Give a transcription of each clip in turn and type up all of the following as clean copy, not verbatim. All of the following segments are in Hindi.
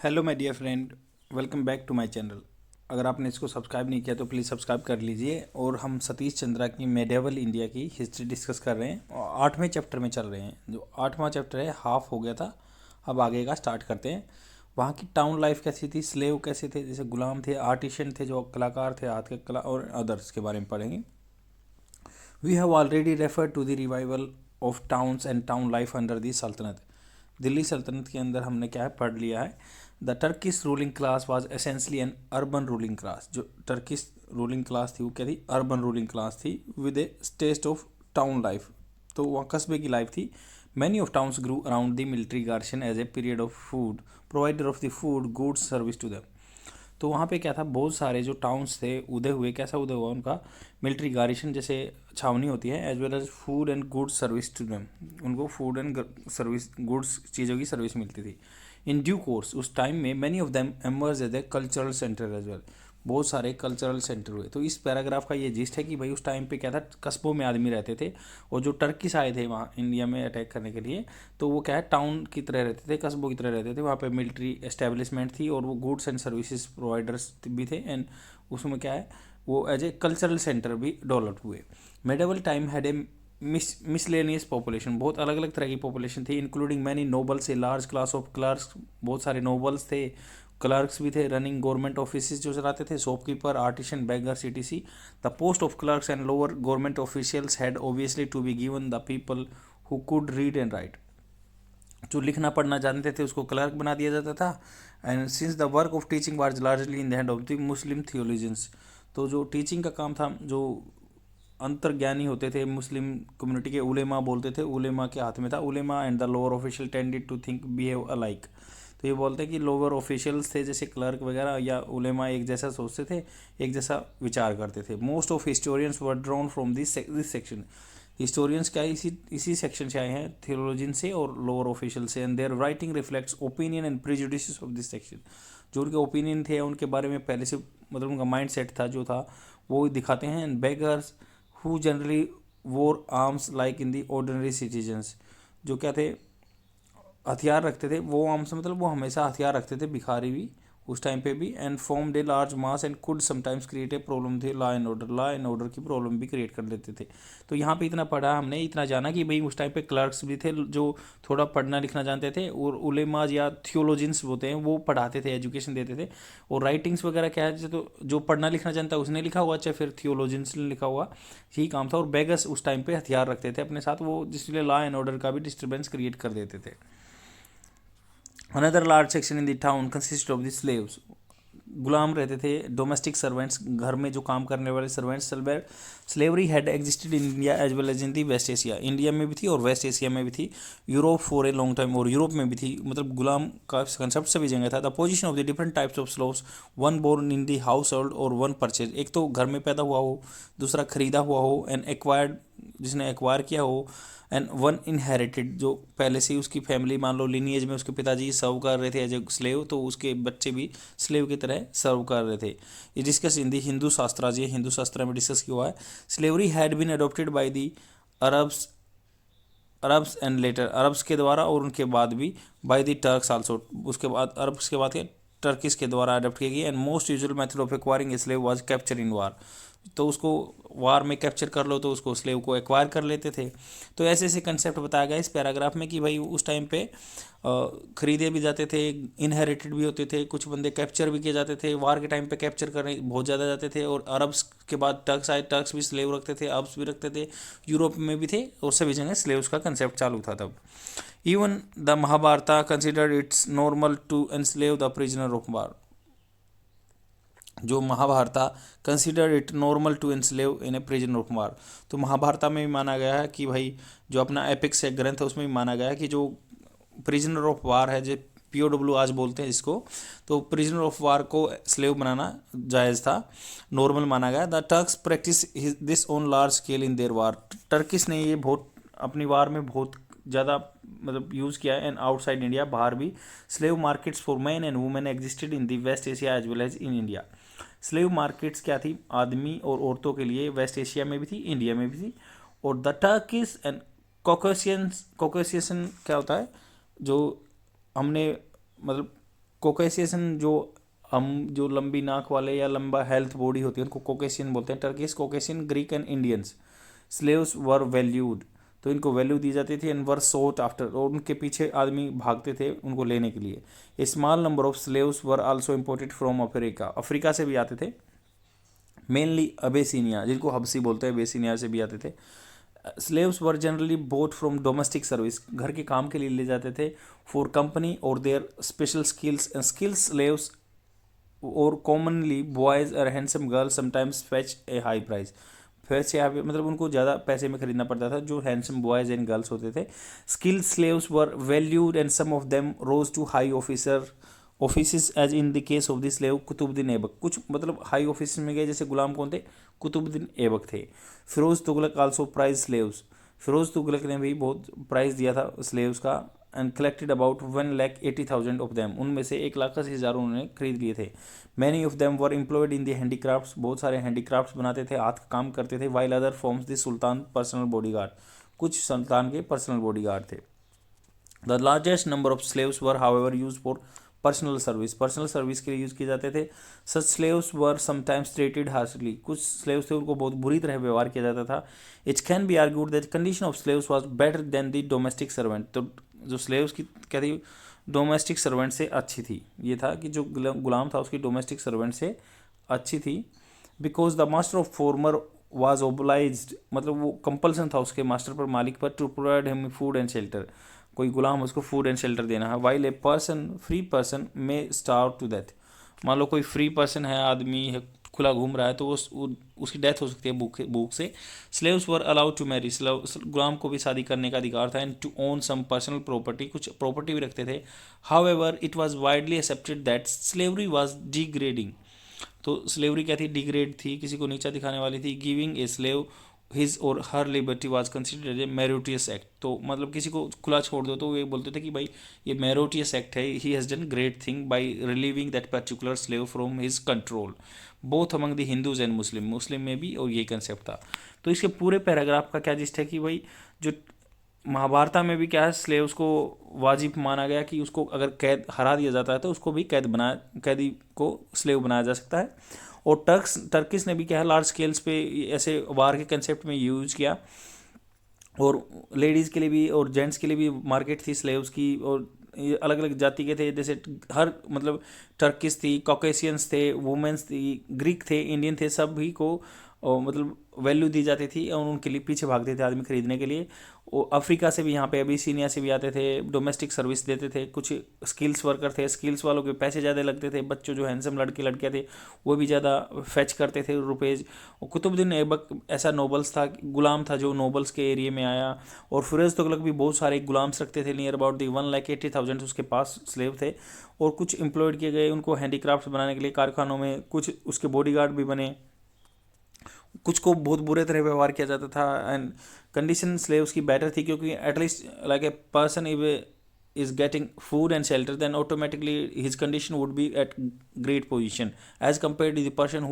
Hello my dear friend, welcome back to my channel. अगर आपने इसको सब्सक्राइब नहीं किया तो प्लीज़ सब्सक्राइब कर लीजिए। और हम सतीश चंद्रा की मेडिएवल इंडिया की हिस्ट्री डिस्कस कर रहे हैं और 8वें चैप्टर में चल रहे हैं। जो 8वां चैप्टर है हाफ हो गया था, अब आगे का स्टार्ट करते हैं। वहाँ की टाउन लाइफ कैसी थी, स्लेव कैसे थे, जैसे गुलाम थे, आर्टिशन थे, जो कलाकार थे, हाथ के कला और अदर्स के बारे में पढ़ेंगे। We have already refer to the revival of towns and town life under the सल्तनत। दिल्ली सल्तनत के अंदर हमने क्या है पढ़ लिया है। The Turkish ruling class was essentially an urban ruling class. जो टर्किश रूलिंग क्लास थी वो क्या थी, अर्बन रूलिंग क्लास थी with a taste of town life. तो वहाँ कस्बे की लाइफ थी। Many of towns grew around the military garrison as a period of food provider of the food goods service to them. तो वहाँ पे क्या था, बहुत सारे जो टाउन्स थे उदय हुए। कैसा उदय हुआ उनका, मिलिट्री गार्रिशन जैसे छावनी होती है, as well as food and goods service to them. उनको फूड एंड सर्विस गुड्स चीज़ों की सर्विस मिलती थी। इन ड्यू कोर्स उस टाइम में many of them emerge as a cultural centre as well. बहुत सारे कल्चरल सेंटर हुए। तो इस पैराग्राफ का ये जिस्ट है कि भाई उस टाइम पे क्या था, कस्बों में आदमी रहते थे और जो टर्किश आए थे वहाँ इंडिया में अटैक करने के लिए, तो वो क्या है टाउन की तरह रहते थे, कस्बों की तरह रहते थे। वहाँ पे मिलिट्री एस्टेब्लिशमेंट थी और वो गुड्स एंड सर्विसेज प्रोवाइडर्स भी थे। एंड उसमें क्या है, वो एज ए कल्चरल सेंटर भी डेवलप हुए। Medieval time had a miscellaneous population. बहुत अलग अलग तरह की पॉपुलेशन थी, including many nobles, a large class of clerks. बहुत सारे नोबल्स थे, क्लर्क्स भी थे, रनिंग गवर्नमेंट ऑफिस जो चलाते थे, shopkeeper, artisan, beggars, etc। The post of clerks and lower government officials had obviously to be given the people who could read and write. जो लिखना पढ़ना जानते थे उसको क्लर्क बना दिया जाता था। And since the work of teaching was largely in the hand of the Muslim theologians. तो जो टीचिंग का काम था, जो अंतर्ज्ञानी होते थे मुस्लिम कम्युनिटी के, उलेमा बोलते थे, उलेमा के हाथ में था। Ulema and the lower official tended to think behave alike. तो ये बोलते हैं कि लोअर ऑफिशियल्स थे जैसे क्लर्क वगैरह या उलेमा एक जैसा सोचते थे, एक जैसा विचार करते थे। Most of historians were drawn from this section. Historians क्या है, इसी सेक्शन से आए हैं, थियोलॉजियन से और लोअर ऑफिशियल से। And there writing reflects opinion and prejudices of this section. जो उनके ओपिनियन थे उनके बारे में पहले से, मतलब उनका माइंड सेट था जो था, वो दिखाते हैं। एंड बेगर्स हु जनरली वोर arms like in the ordinary citizens. जो क्या थे, हथियार रखते थे। वो आर्म्स मतलब वो हमेशा हथियार रखते थे, भिखारी भी उस टाइम पे भी। And form day large mass and could sometimes create a problem थे लॉ एंड ऑर्डर की प्रॉब्लम भी क्रिएट कर लेते थे। तो यहाँ पे इतना पढ़ा हमने, इतना जाना कि भाई उस टाइम पे क्लर्क्स भी थे जो थोड़ा पढ़ना लिखना जानते थे, और उलेमाज या थियोलॉजियंस होते हैं वो पढ़ाते थे, एजुकेशन देते थे। और राइटिंग्स वगैरह क्या है, तो जो पढ़ना लिखना जानता है उसने लिखा हुआ, चाहे फिर थियोलॉजियंस ने लिखा हुआ, यही काम था। और बेगस उस टाइम पे हथियार रखते थे अपने साथ, वो जिसलिए लॉ एंड ऑर्डर का भी डिस्टर्बेंस क्रिएट कर देते थे। Another large section in the town consist of the slaves. गुलाम रहते थे, डोमेस्टिक सर्वेंट्स, घर में जो काम करने वाले servants. Slavery had existed in India as well as in the West Asia. India में भी थी और वेस्ट एशिया में भी थी। Europe for a long time, और यूरोप में भी थी। मतलब गुलाम का कंसेप्ट सभी जगह था। The position of the different types of slaves, one born in the household और वन परचेज। एक तो घर में पैदा हुआ हो, दूसरा खरीदा हुआ हो, एंड एक्वायर्ड जिसने एक्वायर किया हो, एंड वन इनहेरिटेड जो पहले से ही उसकी फैमिली, मान लो लिनिएज में उसके पिताजी सर्व कर रहे थे एज ए स्लेव, तो उसके बच्चे भी स्लेव की तरह सर्व कर रहे थे। ये डिस्कस इन दी हिंदू शास्त्रा, ये हिंदू शास्त्र में डिस्कस किया हुआ है। Slavery had been adopted by the Arabs Arabs and later, Arabs के द्वारा और उनके बाद भी बाय दी टर्क्स आल्सो। उसके बाद अरब्स के बाद क्या, टर्किस के द्वारा अडोप्ट की गई। And most usual method of acquiring slave was capture in war. तो उसको वार में कैप्चर कर लो तो उसको स्लेव को एक्वायर कर लेते थे। तो ऐसे ऐसे कंसेप्ट बताया गया इस पैराग्राफ में कि भाई उस टाइम पे खरीदे भी जाते थे, इनहेरिटेड भी होते थे, कुछ बंदे कैप्चर भी किए जाते थे। वार के टाइम पे कैप्चर करने बहुत ज़्यादा जाते थे। और अरब्स के बाद टर्क्स आए, टर्क्स भी स्लेव रखते थे, अरब्स भी रखते थे, यूरोप में भी थे, और सभी जगह स्लेव्स का कंसेप्ट चालू था तब। Even the Mahabharata considered its normal to enslave the prisoner of war. जो Mahabharata consider it normal to enslave in a prison of war. तो महाभारता में भी माना गया है कि भाई जो अपना एपिक्स है ग्रंथ है, उसमें भी माना गया है कि जो प्रिजनर ऑफ वार है, जो POW आज बोलते हैं इसको, तो प्रिजनर ऑफ वार को स्लेव बनाना जायज़ था, नॉर्मल माना गया। The Turks practice this on large scale in their war. Turkish ने ये बहुत अपनी वार में बहुत ज़्यादा मतलब यूज़ किया है। एंड आउटसाइड इंडिया, बाहर भी slave markets for man and women existed in the West Asia as well as in India. Slave markets क्या थी, आदमी और औरतों के लिए, वेस्ट एशिया में भी थी, इंडिया में भी थी। और द टर्किस एंड कॉकेशियन क्या होता है, जो हमने मतलब कॉकेशियन जो लंबी नाक वाले या लंबा हेल्थ बॉडी होती है उनको कॉकेशियन बोलते हैं। Turkish, Caucasian, Greek and Indians slaves were valued, तो इनको वैल्यू दी जाती थी। एंड वर सोट आफ्टर, और उनके पीछे आदमी भागते थे उनको लेने के लिए। A small number of slaves were also imported from Africa, Africa से भी आते थे। मेनली अबेसिनिया, जिनको हबसी बोलते हैं, अबेसिनिया से भी आते थे। Slaves were generally boat from domestic service, घर के काम के लिए ले जाते थे। फॉर कंपनी और देयर स्पेशल स्किल्स स्लेव्स और कॉमनली बॉयज और हैंडसम गर्ल्स समटाइम्स फेच ए हाई प्राइस, फेच यहाँ पे मतलब उनको ज़्यादा पैसे में खरीदना पड़ता था जो हैंडसम बॉयज एंड गर्ल्स होते थे। Skilled slaves were valued and some of them rose to high office as in the case of the slave Qutbuddin Aibak, कुछ मतलब हाई ऑफिस में गए, जैसे गुलाम कौन थे, कुतुबुद्दीन ऐबक थे। Firoz Tughlaq also prize slaves, Firoz Tughlaq ने भी बहुत प्राइस दिया था स्लेव्स का। And collected about 1,80,000 of them, उनमें से 1,80,000 उन्होंने खरीद लिए थे। Many of them were employed in the handicrafts, बहुत सारे हैंडीक्राफ्ट्स बनाते थे, हाथ का काम करते थे। While other forms the sultan personal bodyguard, कुछ सुल्तान के पर्सनल बॉडीगार्ड थे। The largest number of slaves were however use for personal service, personal service के लिए यूज़ किए जाते थे। सच स्लेव्स वर समटाइम्स ट्रीटेड हार्शली, कुछ स्लेव्स थे उनको बहुत बुरी तरह व्यवहार किया जाता था। It can be argued that condition of slaves was better than the domestic servant, तो जो स्लेव्स की क्या थी, डोमेस्टिक सर्वेंट से अच्छी थी। ये था कि जो गुलाम था उसकी डोमेस्टिक सर्वेंट से अच्छी थी। Because the master of former was obliged, मतलब वो कंपल्सन था उसके मास्टर पर, मालिक पर, to provide him food and shelter, कोई गुलाम उसको फूड एंड शेल्टर देना है। While a person, free person में स्टार्व टू डेथ, मान लो कोई फ्री पर्सन है, आदमी है, खुला घूम रहा है, तो उसकी डेथ हो सकती है भूख से। Slaves were allowed to marry, गुलाम को भी शादी करने का अधिकार था। And to own some personal property, कुछ प्रॉपर्टी भी रखते थे। However it was widely accepted that slavery was degrading, तो स्लेवरी क्या थी, डिग्रेड थी, किसी को नीचा दिखाने वाली थी। गिविंग ए स्लेव हिज और her liberty was considered a meritorious act, तो मतलब किसी को खुला छोड़ दो तो ये बोलते थे कि भाई ये मेरिटियस एक्ट है, he has done great thing by relieving that particular slave from his control, both among the Hindus and Muslim में भी, और ये कंसेप्ट था। तो इसके पूरे पैराग्राफ का क्या जिस्ट है कि भाई जो महाभारत में भी क्या है, स्लेव्स को वाजिब माना गया कि उसको अगर कैद हरा दिया जाता है तो उसको भी कैदी को स्लेव बनाया जा सकता है। और टर्किस ने भी क्या है, लार्ज स्केल्स पे ऐसे वार के कंसेप्ट में यूज किया। और लेडीज़ के लिए भी और जेंट्स के लिए भी मार्केट थी स्लेव्स की, और ये अलग अलग जाति के थे, जैसे हर मतलब टर्किस थी, कॉकेशियंस थे, वुमेंस थी, ग्रीक थे, इंडियन थे, सभी को मतलब वैल्यू दी जाती थी और उनके लिए पीछे भागते थे आदमी खरीदने के लिए। और अफ्रीका से भी, यहाँ पे अबिसिनिया से भी आते थे, डोमेस्टिक सर्विस देते थे। कुछ स्किल्स वर्कर थे, स्किल्स वालों के पैसे ज़्यादा लगते थे, बच्चों जो हैंडसम लड़के लड़कियाँ थे वो भी ज़्यादा फेच करते थे रुपीज़। और कुतुबुद्दीन ऐबक ऐसा नोबल्स था, गुलाम था जो नोबल्स के एरिया में आया। और फिरोज तुगलक भी बहुत सारे गुलाम्स रखते थे, नियर अबाउट दी 1,80,000 उसके पास स्लेव थे। और कुछ एम्प्लॉयड किए गए उनको हैंडीक्राफ्ट बनाने के लिए कारखानों में, कुछ उसके बॉडीगार्ड भी बने, कुछ को बहुत बुरे तरह व्यवहार किया जाता था। एंड कंडीशन स्लेव्स की बेटर थी, क्योंकि at least like a person is getting food and shelter, then automatically his condition would be at great position as compare to the person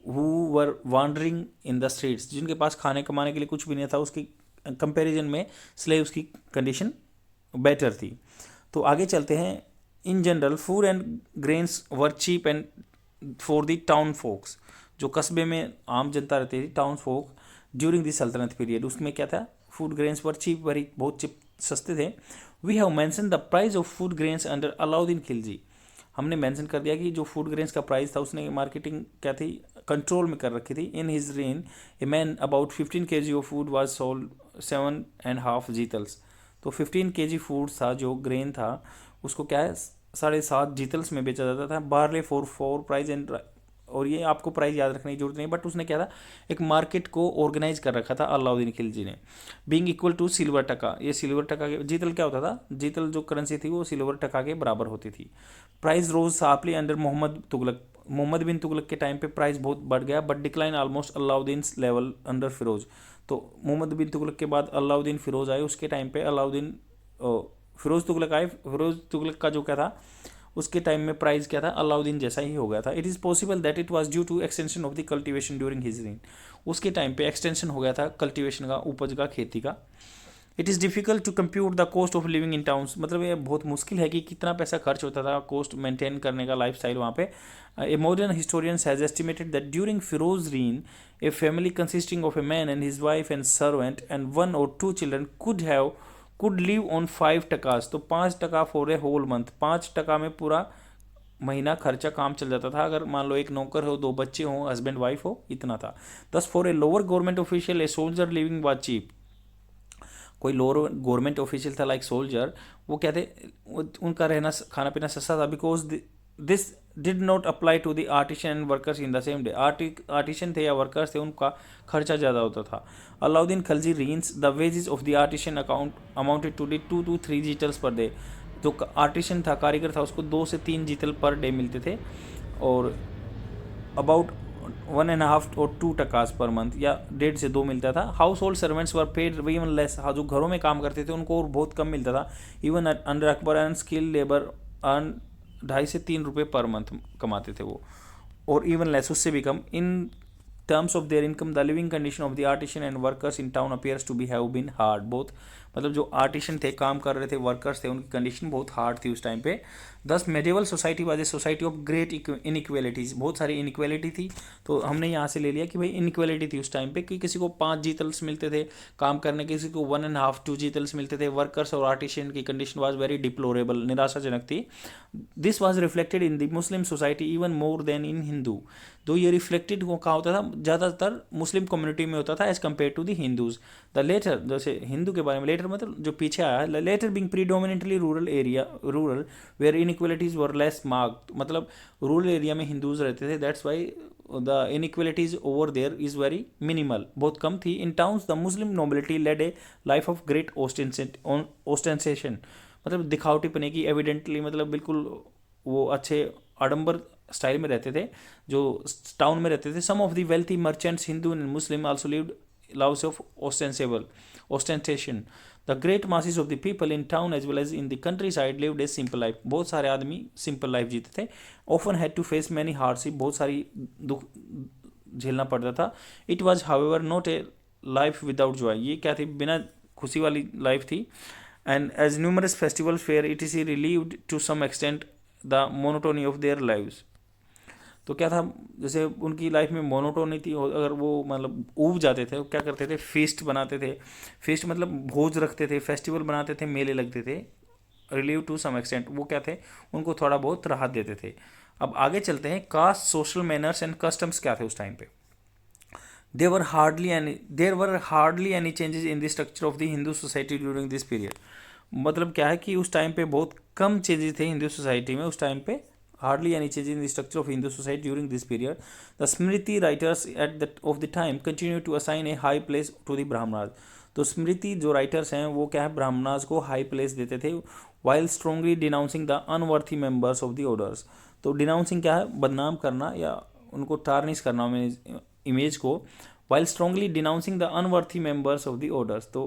who were wandering in the streets, जिनके पास खाने कमाने के लिए कुछ भी नहीं था, उसकी कंपेरिजन में स्लेव्स की कंडीशन बेटर थी। तो आगे चलते हैं। In general food and grains were cheap and for the town folks, जो कस्बे में आम जनता रहती थी, town folk, during the Sultanate period, उसमें क्या था, food grains were cheap, very बहुत चीप, सस्ते थे। We have mention the price of food grains under Alauddin Khilji, हमने मेंशन कर दिया कि जो फूड ग्रेन्स का प्राइस था उसने मार्केटिंग क्या थी, कंट्रोल में कर रखी थी। In his rain a man about 15 kg of food was sold 7.5 जीतल्स, तो 15 kg फूड था जो ग्रेन था उसको क्या है 7.5 जीतल्स में बेचा जाता था। बारले फॉर प्राइस एंड, और ये आपको प्राइस याद रखने की जरूरत नहीं, बट उसने क्या था, एक मार्केट को ऑर्गेनाइज कर रखा था अलाउद्दीन खिलजी ने। बीइंग इक्वल टू सिल्वर टका, ये सिल्वर टका के, जीतल क्या होता था, जीतल जो करेंसी थी वो सिल्वर टका के बराबर होती थी। Price rose sharply under Mohammad Tughlaq, Mohammad bin Tughlaq के टाइम पे प्राइस बहुत बढ़ गया, but decline almost Alauddin level under Firoz, तो मोहम्मद बिन तुगलक के बाद अलाउद्दीन फिरोज आए, उसके टाइम पे अलाउद्दीन फिरोज तुगलक आए, फिरोज तुगलक का जो क्या था उसके टाइम में प्राइस क्या था, अलाउद्दीन जैसा ही हो गया था। It is possible that it was due to extension of the cultivation during his reign, उसके टाइम पे एक्सटेंशन हो गया था कल्टीवेशन का, उपज का, खेती का। It is difficult to compute the cost of living in towns, मतलब ये बहुत मुश्किल है कि कितना पैसा खर्च होता था कॉस्ट मेंटेन करने का, लाइफ स्टाइल वहाँ पे. A modern historian has estimated that during Firoz reign a family consisting of a man and his wife and servant and 1 or 2 children could live on 5 takas. तो 5 टका फॉर ए होल मंथ, 5 टका में पूरा महीना खर्चा काम चल जाता था. अगर मान लो एक नौकर हो, 2 बच्चे हों, हस्बैंड वाइफ हो, इतना था. Thus for a lower government official a soldier living was cheap. कोई लोअर गवर्नमेंट ऑफिशियल था लाइक सोल्जर, वो क्या थे, उनका रहना खाना पीना सस्ता था. Because this did not apply to the artisan and workers in the same day. Artisan थे या वर्कर्स थे, उनका खर्चा ज़्यादा होता था. Alauddin Khalji reigns the wages of the artisan account amounted to the 2 to 3 जीतल्स per day. जो आर्टिशन था, कारीगर था, उसको 2 से 3 जीतल पर डे मिलते थे. और अबाउट 1.5 or 2 टकास पर मंथ, या 1.5 से 2 मिलता था. हाउस होल्ड सर्वेंट्स वर पेड इवन लेस. हाँ, जो घरों में काम करते थे उनको और बहुत कम मिलता था. Even under Akbar and skill labour earn 2.5 से 3 रुपये पर मंथ कमाते थे वो, और इवन लेस, उससे भी कम. In terms of their income the living condition of the artisan and workers in town appears to be have been hard. बहुत मतलब जो आर्टिशन थे, काम कर रहे थे, वर्कर्स थे, उनकी कंडीशन बहुत हार्ड थी उस टाइम पे. Thus medieval society was a society of great inequalities. बहुत सारी इनइक्वेलिटी थी. तो हमने यहाँ से ले लिया कि भाई इनइक्वेलिटी थी उस टाइम पे, कि किसी को 5 जीतल्स मिलते थे काम करने, किसी को 1.5 2 जीतल्स मिलते थे. वर्कर्स और आर्टिशियन की कंडीशन वाज वेरी डिप्लोरेबल, निराशाजनक थी. This was reflected in the Muslim society even more than in Hindu. तो ये रिफ्लेक्टेड कहाँ होता था, ज़्यादातर मुस्लिम कम्युनिटी में होता था as compare to the Hindus. The latter, जैसे हिंदू के बारे में, लेटर मतलब जो पीछे आया, later being predominantly rural where inequalities were less marked. मतलब रूरल एरिया में हिंदूज रहते थे, that's why the inequalities over there is very minimal, बहुत कम थी. In towns the Muslim nobility led a life of great ostentation. मतलब दिखावटीपने की, एविडेंटली, मतलब बिल्कुल वो अच्छे आडंबर स्टाइल में रहते थे जो टाउन में रहते थे. Some of the wealthy merchants Hindu and Muslim also lived lives of ostentation. The great masses of the people in town as well as in the countryside lived a simple life. बहुत सारे आदमी सिंपल लाइफ जीते थे. Often had to face many hardship, बहुत सारी दुख झेलना पड़ता था. It was however not a life without joy. ये क्या थी, बिना खुशी वाली लाइफ थी. And as numerous festivals fare, it is relieved to some extent the monotony of their lives. तो क्या था, जैसे उनकी लाइफ में मोनोटोनी थी, अगर वो मतलब ऊब जाते थे, वो क्या करते थे, feast बनाते थे. feast मतलब भोज रखते थे, फेस्टिवल बनाते थे, मेले लगते थे. रिलीव टू सम एक्सटेंट, वो क्या थे, उनको थोड़ा बहुत राहत देते थे. अब आगे चलते हैं. Caste, social manners and customs क्या थे उस टाइम पे. There were hardly any changes in the structure of the Hindu society during this period. मतलब क्या है कि उस टाइम पे बहुत कम चेंजेस थे हिंदू सोसाइटी में उस टाइम पे. Hardly any change in the structure of Hindu society during this period. The Smriti writers of the time continue to assign a high place to the Brahmanas. तो स्मृति जो राइटर्स हैं वो क्या है, ब्राह्मणास को हाई प्लेस देते थे. While strongly denouncing the unworthy members of the orders. तो डिनाउंसिंग क्या है, बदनाम करना या उनको टार्निश करना इमेज को. While strongly denouncing the unworthy members of the orders. तो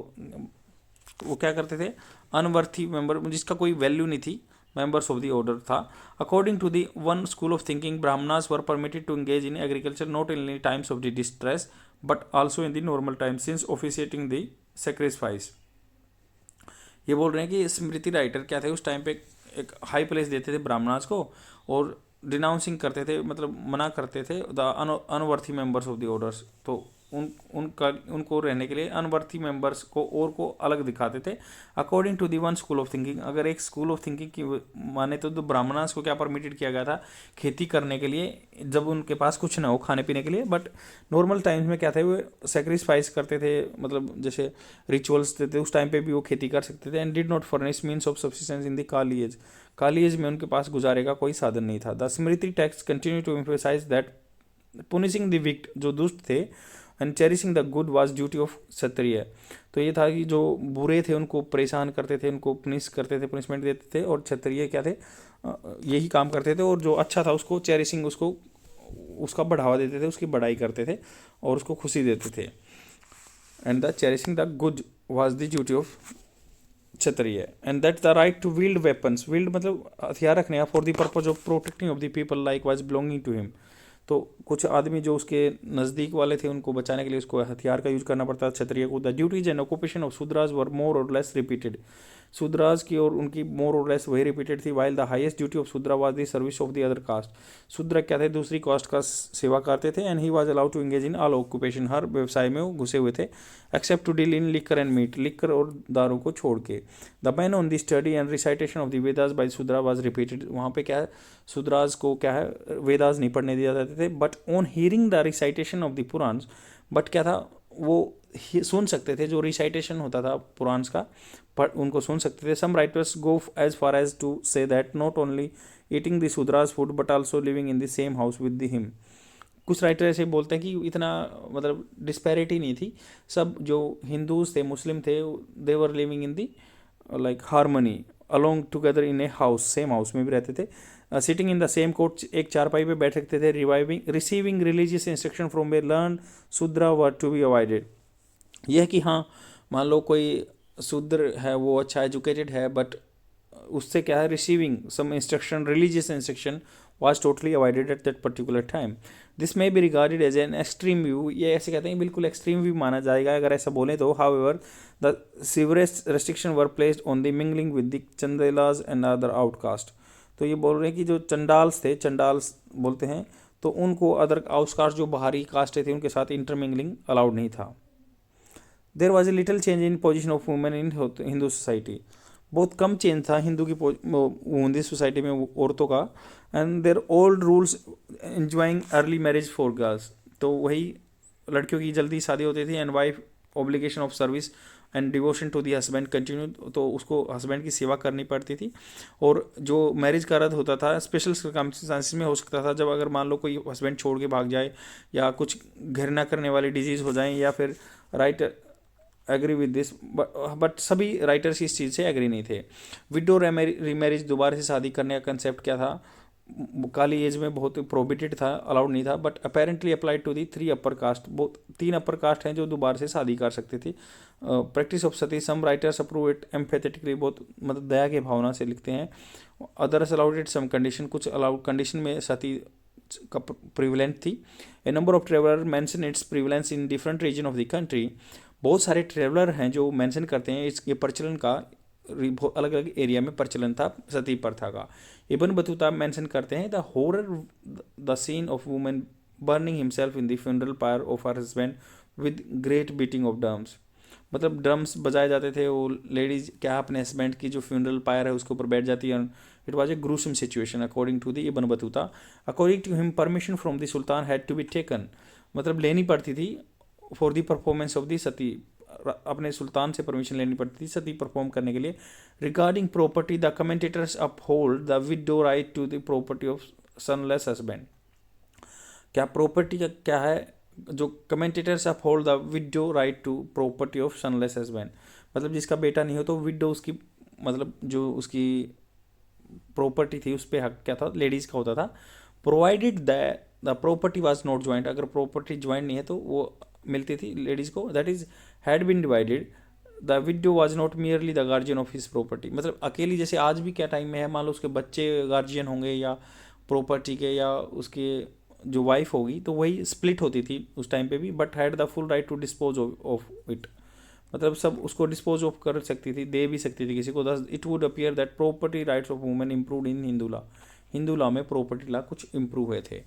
वो क्या करते थे, अनवर्थी मेंबर जिसका कोई वैल्यू नहीं थी, members of the order था. According to the one school of thinking, Brahmanas were permitted to engage in agriculture not only in times of the distress but also in the normal times since officiating the sacrifice. ये बोल रहे हैं कि स्मृति राइटर क्या थे उस टाइम पे एक हाई प्लेस देते थे ब्राह्मणास को और डिनाउंसिंग करते थे, मतलब मना करते थे the unworthy members of the orders. तो उनको रहने के लिए अनवर्थी मेंबर्स को और को अलग दिखाते थे. According to the one school of thinking, अगर एक स्कूल ऑफ थिंकिंग की माने तो ब्राह्मणास को क्या परमिटेड किया गया था, खेती करने के लिए जब उनके पास कुछ ना हो खाने पीने के लिए. बट नॉर्मल टाइम्स में क्या थे, वो सेक्रीफाइस करते थे, मतलब जैसे रिचुअल्स थे उस टाइम पे भी वो खेती कर सकते थे. And did not furnish means of subsistence in the Kali age. Kali age में उनके पास गुजारे का कोई साधन नहीं था. The Smriti text continue to emphasize that punishing the wicked, जो दुष्ट थे, and cherishing the good was duty of Kshatriya. तो ये था कि जो बुरे थे उनको परेशान करते थे, उनको पनिश करते थे, पनिशमेंट देते थे. और क्षत्रिय क्या थे, यही काम करते थे. और जो अच्छा था उसको चेरिशिंग, उसका बढ़ावा देते थे, उसकी बढ़ाई करते थे और उसको खुशी देते थे. And the cherishing the good was the duty of Kshatriya. And that the right to wield weapons, wield मतलब हथियार रखने का, for the purpose of protecting of the people like was belonging to him. तो कुछ आदमी जो उसके नज़दीक वाले थे उनको बचाने के लिए उसको हथियार का यूज करना पड़ता था, क्षत्रिय को। The duties and occupation of Shudras were more or less repeated. Shudras की और उनकी मोर और लेस वही रिपीटेड थी। While the highest duty of Shudra was the service of the other caste. Shudra क्या थे, दूसरी कास्ट का सेवा करते थे। And he was allowed to engage in all occupation, हर व्यवसाय में वो घुसे हुए थे, except to deal in liquor and meat, liquor और दारू को छोड़ के। The ban on the study and recitation of the Vedas by Shudra was repeated. वहाँ पे क्या है, शूद्राज को क्या है, वेदास नहीं पढ़ने दिया जाते थे। But on hearing the recitation of the Puranas, but क्या था, वो सुन सकते थे, जो रिसाइटेशन होता था पुराण्स का, पर उनको सुन सकते थे। Some writers go as far as to say that not only eating the Shudras food but also living in the same house with the him. कुछ राइटर ऐसे बोलते हैं कि इतना मतलब डिस्पैरिटी नहीं थी, सब जो हिंदूज थे, मुस्लिम थे, they were living in the like harmony along together in a house, same house में भी रहते थे। Sitting in the same court, एक चारपाई पे बैठ सकते थे। Receiving religious instruction from a learn Shudra were to be avoided. यह कि हाँ, मान लो कोई शूद्र है, वो अच्छा एजुकेटेड है, बट उससे क्या है, receiving some instruction, religious instruction was totally avoided at that particular time. This may be regarded as an extreme view. ये ऐसे कहते हैं बिल्कुल एक्सट्रीम व्यू माना जाएगा अगर ऐसा बोले तो। However, the severest restriction were placed on the mingling with the chandalas and other outcast. तो ये बोल रहे हैं कि जो चंडाल्स थे, चंडाल्स बोलते हैं, तो उनको अदर आउटकास्ट जो बाहरी कास्ट थे उनके साथ इंटरमिंगलिंग अलाउड नहीं था। There was a little change in position of women in Hindu society. बहुत कम चेंज था हिंदू की हिंदू सोसाइटी में औरतों का। And their old rules enjoying early marriage for girls, तो वही लड़कियों की जल्दी शादी होती थी। And wife obligation of service and devotion to the husband continue, तो उसको हस्बैंड की सेवा करनी पड़ती थी। और जो मैरिज का रद्द होता था स्पेशल सर्कमस्टेंसेस में हो सकता था, जब अगर मान लो कोई हस्बैंड छोड़ के भाग जाए, या कुछ घृणा करने वाली डिजीज़ हो जाए, या फिर right agree with this, but सभी राइटर्स इस चीज़ से एग्री नहीं थे। विडो रीमैरिज, दोबारा से शादी करने का कंसेप्ट क्या था, काली एज में बहुत प्रोहिबिटेड था, अलाउड नहीं था। But apparently applied to the 3 upper caste, बहुत 3 अपर कास्ट हैं जो दोबारा से शादी कर सकते थे। Practice of sati, some writers approve it empathetically, बहुत मतलब दया के भावना से लिखते हैं। Others allowed it some condition, कुछ अलाउड कंडीशन में सती का प्रिविलेंट थी। A number of traveller mention its prevalence in different region of the country. बहुत सारे ट्रेवलर हैं जो मेंशन करते हैं इसके प्रचलन का, अलग अलग एरिया में प्रचलन था सती प्रथा का। इब्न बतूता मेंशन करते हैं the horror the scene of women burning himself in the funeral pyre of her husband with great beating of drums. मतलब ड्रम्स बजाए जाते थे, वो लेडीज क्या अपने हस्बैंड की जो फ्यूनरल पायर है उसके ऊपर बैठ जाती है। It was a gruesome situation according to the Ibn Battuta. According to him permission from the sultan had to be taken, मतलब लेनी पड़ती थी for the performance of the sati, अपने सुल्तान से परमिशन लेनी पड़ती थी सती परफॉर्म करने के लिए। Regarding property, the commentators uphold the widow right to the property of sonless husband. क्या प्रॉपर्टी का क्या है, जो commentators uphold the widow right to property of sonless husband, मतलब जिसका बेटा नहीं हो तो विडो उसकी, मतलब जो उसकी प्रॉपर्टी थी उस पर हक क्या था, लेडीज़ का होता था। Provided the property was not joint, अगर प्रॉपर्टी ज्वाइंट नहीं है तो वो मिलती थी लेडीज़ को। That is had been divided, the widow was not merely the guardian of his property, मतलब अकेली, जैसे आज भी क्या टाइम में है, मान लो उसके बच्चे गार्जियन होंगे या प्रॉपर्टी के, या उसके जो वाइफ होगी, तो वही स्प्लिट होती थी उस टाइम पे भी। But had the full right to dispose of it, मतलब सब उसको डिस्पोज ऑफ कर सकती थी, दे भी सकती थी किसी को। Thus it would appear that property rights of women improve in Hindu law, Hindu law में प्रॉपर्टी लॉ कुछ इम्प्रूव हुए थे।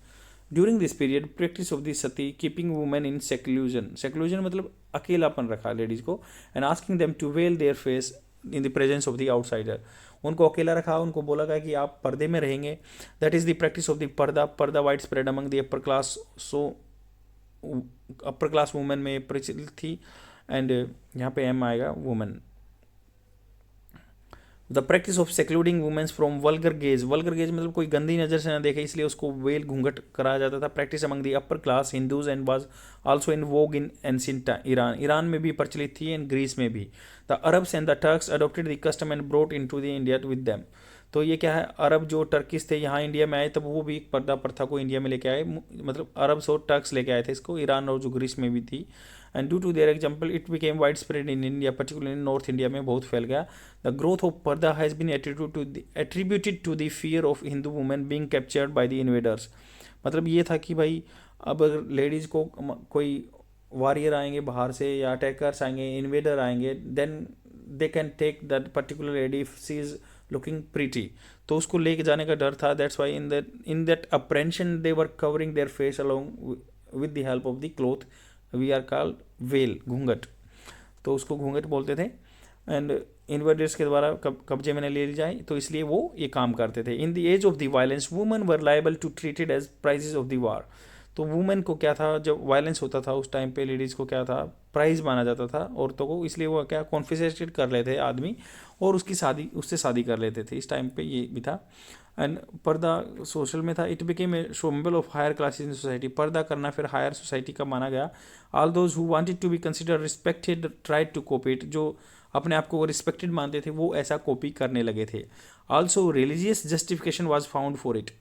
During this period practice of the sati keeping women in seclusion, seclusion मतलब अकेलापन रखा लेडीज़ को। And asking them to veil their face in the presence of the outsider, उनको अकेला रखा, उनको बोला गया कि आप पर्दे में रहेंगे। That is the practice of the purdah, purdah widespread among the upper class, so upper class women में प्रचलित थी। एंड यहाँ पे एम आएगा women. The practice of secluding womens from vulgar gaze, vulgar gaze मतलब कोई गंदी नज़र से ना देखे, इसलिए उसको वेल घूंघट कराया जाता था। Practice among the upper class Hindus and was also in vogue in ancient Iran, Iran में भी प्रचलित थी एंड ग्रीस में भी। The Arabs and the Turks adopted the custom and brought in to the India with them, तो ये क्या है, अरब जो टर्किस थे यहाँ इंडिया में आए तब वो भी एक पर्दा प्रथा को इंडिया में लेके आए, मतलब अरब और टर्क्स लेके आए थे इसको, ईरान और जो ग्रीस में भी थी। And due to their example it became wide spread in India, particularly in North India में बहुत फैल गया। The growth of purdah has been attributed to the fear of Hindu women being captured by the invaders. मतलब ये था कि भाई अब अगर लेडीज़ को कोई वॉरियर आएंगे बाहर से या अटैकर्स आएंगे, इन्वेडर आएंगे, then they can take that particular lady if she is looking pretty, तो उसको लेके जाने का डर था। That's why in that apprehension they were covering their face along with the help of the cloth we are called veil, घूंघट, तो उसको घूंघट बोलते थे। एंड इन्वेडर्स के द्वारा कब्जे में ले ली जाए, तो इसलिए वो ये काम करते थे। In the age of the violence women were liable to treated as prizes of the war. तो वुमेन को क्या था, जब वायलेंस होता था उस टाइम पे लेडीज़ को क्या था, प्राइज माना जाता था औरतों को, इसलिए वो क्या कॉन्फिस्केटेड कर लेते थे आदमी और उसकी शादी, उससे शादी कर लेते थे। इस टाइम पे ये भी था। एंड पर्दा सोशल में था, it became a symbol of higher classes in society. Purdah करना फिर हायर सोसाइटी का माना गया। All those who wanted to be consider respected tried to copy it, जो अपने आप को रिस्पेक्टेड मानते थे वो ऐसा कॉपी करने लगे थे। Also religious justification was found for it.